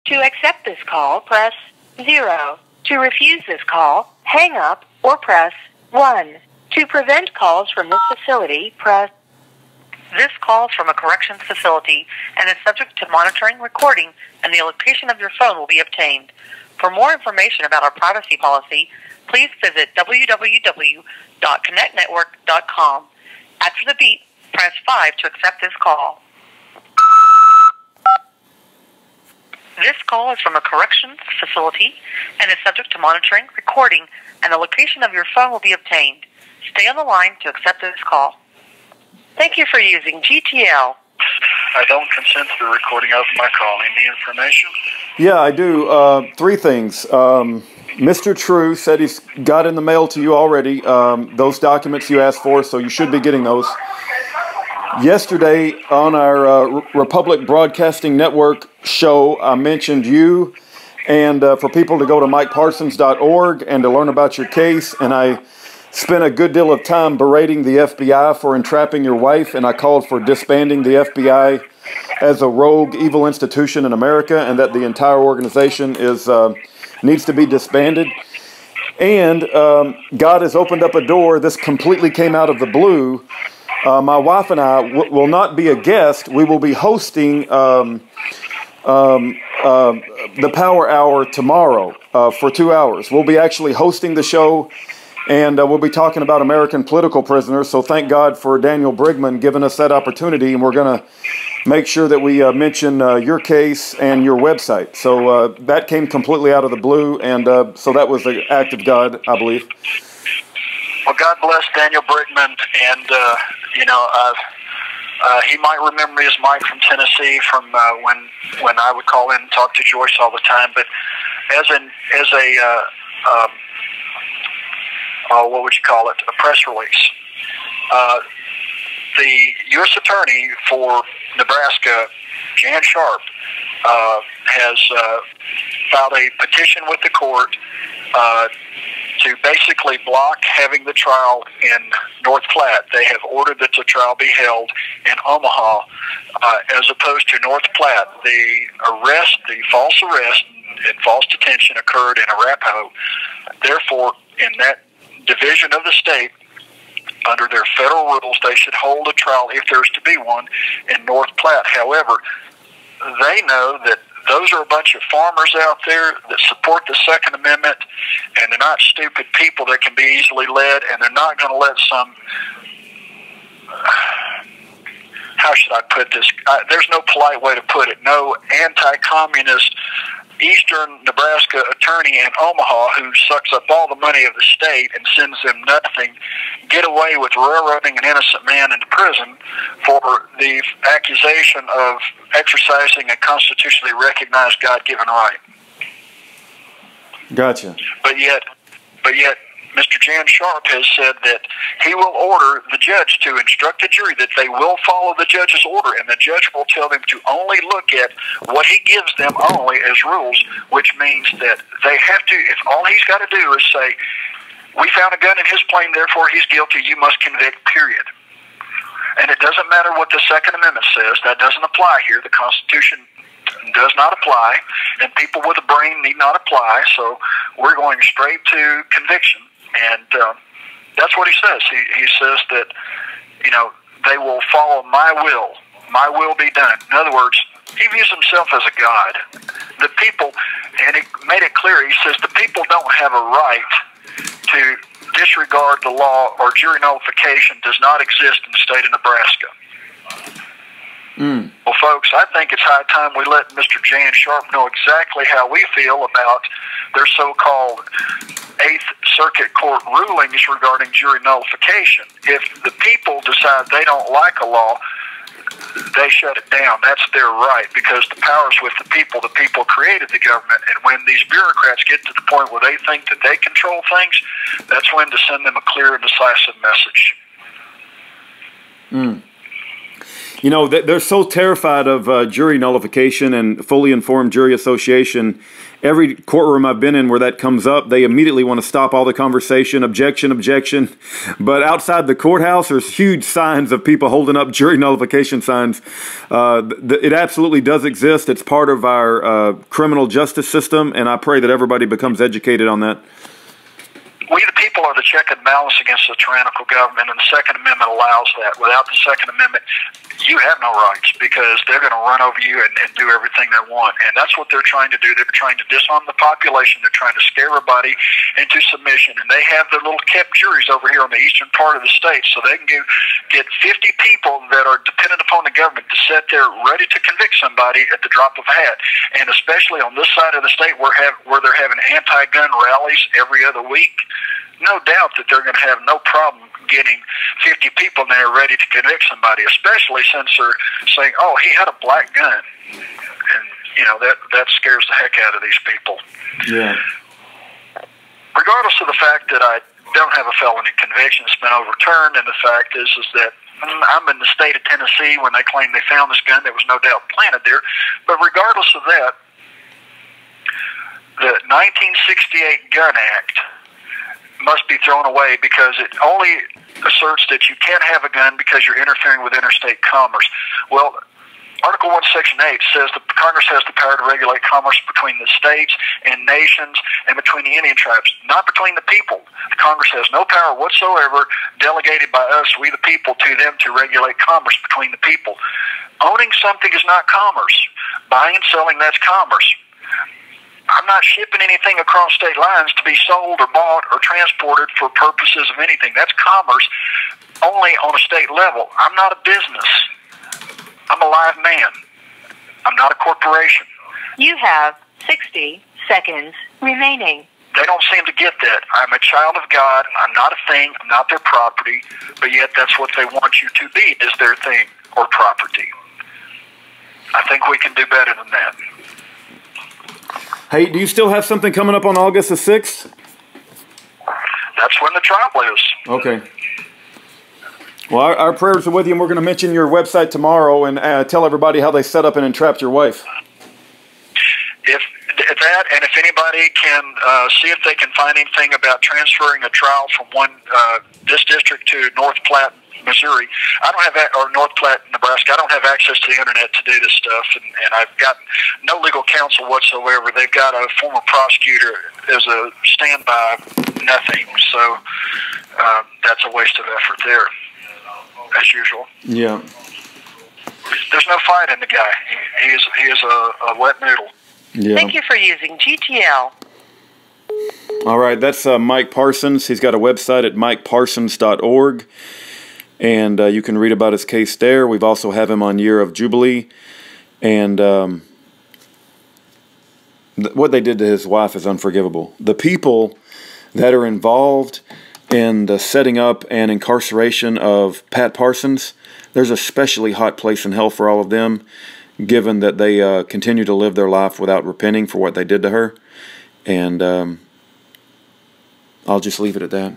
To accept this call, press 0. To refuse this call, hang up or press 1. To prevent calls from this facility, press... This call is from a corrections facility and is subject to monitoring, recording, and the location of your phone will be obtained. For more information about our privacy policy, please visit www.connectnetwork.com. After the beep, press 5 to accept this call. This call is from a corrections facility and is subject to monitoring, recording, and the location of your phone will be obtained. Stay on the line to accept this call. Thank you for using GTL. I don't consent to the recording of my call. Any information? Yeah, I do. 3 things. Mr. True said he's got in the mail to you already those documents you asked for, so you should be getting those. Yesterday on our Republic Broadcasting Network show, I mentioned you and for people to go to MikeParsons.org and to learn about your case, and I spent a good deal of time berating the FBI for entrapping your wife, and I called for disbanding the FBI as a rogue, evil institution in America, and that the entire organization is needs to be disbanded. And God has opened up a door. This completely came out of the blue. My wife and I will not be a guest. We will be hosting the Power Hour tomorrow for 2 hours. We'll be actually hosting the show, and we'll be talking about American political prisoners. So thank God for Daniel Brigman giving us that opportunity, and we're going to make sure that we mention your case and your website. So that came completely out of the blue, and so that was an act of God, I believe. Well, God bless Daniel Brigman, and he might remember me as Mike from Tennessee from when I would call in and talk to Joyce all the time. But as a what would you call it? A press release. The U.S. Attorney for Nebraska, Jan Sharp, has filed a petition with the court to basically block having the trial in North Platte. They have ordered that the trial be held in Omaha as opposed to North Platte. The false arrest and false detention occurred in Arapahoe. Therefore, in that division of the state, under their federal rules, they should hold a trial, if there's to be one, in North Platte. However, they know that those are a bunch of farmers out there that support the Second Amendment, and they're not stupid people that can be easily led, and they're not going to let some, how should I put this? There's no polite way to put it. No anti-communist Eastern Nebraska attorney in Omaha who sucks up all the money of the state and sends them nothing get away with railroading an innocent man into prison for the accusation of exercising a constitutionally recognized God-given right. Gotcha. But yet, Mr. Jan Sharp has said that he will order the judge to instruct the jury that they will follow the judge's order, and the judge will tell them to only look at what he gives them only as rules, which means that they have to, if all he's got to do is say, we found a gun in his plane, therefore he's guilty, you must convict, period. And it doesn't matter what the Second Amendment says. That doesn't apply here. The Constitution does not apply, and people with a brain need not apply, so we're going straight to conviction. And that's what he says. He says that, they will follow my will be done. In other words, he views himself as a god. The people, and he made it clear, he says the people don't have a right to disregard the law, or jury nullification does not exist in the state of Nebraska. Well, folks, I think it's high time we let Mr. Jan Sharp know exactly how we feel about their so-called Eighth Circuit Court rulings regarding jury nullification. If the people decide they don't like a law, they shut it down. That's their right, because the power's with the people. The people created the government, and when these bureaucrats get to the point where they think that they control things, that's when to send them a clear and decisive message. They're so terrified of jury nullification and fully informed jury association every courtroom I've been in where that comes up, they immediately want to stop all the conversation, objection, objection. But outside the courthouse, there's huge signs of people holding up jury nullification signs. It absolutely does exist. It's part of our criminal justice system, and I pray that everybody becomes educated on that. We, the people, are the check and balance against the tyrannical government, and the Second Amendment allows that. Without the Second Amendment, you have no rights because they're going to run over you and do everything they want. And that's what they're trying to do. They're trying to disarm the population. They're trying to scare everybody into submission. And they have their little kept juries over here on the eastern part of the state, so they can get 50 people that are dependent upon the government to sit there ready to convict somebody at the drop of a hat. And especially on this side of the state where they're having anti-gun rallies every other week, no doubt that they're going to have no problem getting 50 people in there ready to convict somebody, especially since they're saying, oh, he had a black gun. And, you know, that scares the heck out of these people. Yeah. Regardless of the fact that I don't have a felony conviction that's been overturned, and the fact is that I'm in the state of Tennessee when they claim they found this gun that was no doubt planted there. But regardless of that, the 1968 Gun Act must be thrown away because it only asserts that you can't have a gun because you're interfering with interstate commerce. Well, Article 1, Section 8 says that Congress has the power to regulate commerce between the states and nations and between the Indian tribes, not between the people. The Congress has no power whatsoever delegated by us, we the people, to them to regulate commerce between the people. Owning something is not commerce. Buying and selling, that's commerce. I'm not shipping anything across state lines to be sold or bought or transported for purposes of anything. That's commerce only on a state level. I'm not a business. I'm a live man. I'm not a corporation. You have 60 seconds remaining. They don't seem to get that. I'm a child of God. I'm not a thing. I'm not their property. But yet that's what they want you to be, is their thing or property. I think we can do better than that. Hey, do you still have something coming up on August the 6th? That's when the trial is. Okay. Well, our prayers are with you, and we're going to mention your website tomorrow and tell everybody how they set up and entrapped your wife. If that, and if anybody can see if they can find anything about transferring a trial from this district to North Platte, Missouri. I don't have or North Platte, Nebraska. I don't have access to the internet to do this stuff, and I've got no legal counsel whatsoever. They've got a former prosecutor as a standby, nothing. So that's a waste of effort there, as usual. Yeah. There's no fight in the guy. He is a wet noodle. Yeah. Thank you for using GTL. All right, that's Mike Parsons. He's got a website at mikeparsons.org. And you can read about his case there. We've also have him on Year of Jubilee. And what they did to his wife is unforgivable. The people that are involved in the setting up and incarceration of Pat Parsons, there's a especially hot place in hell for all of them, given that they continue to live their life without repenting for what they did to her. And I'll just leave it at that.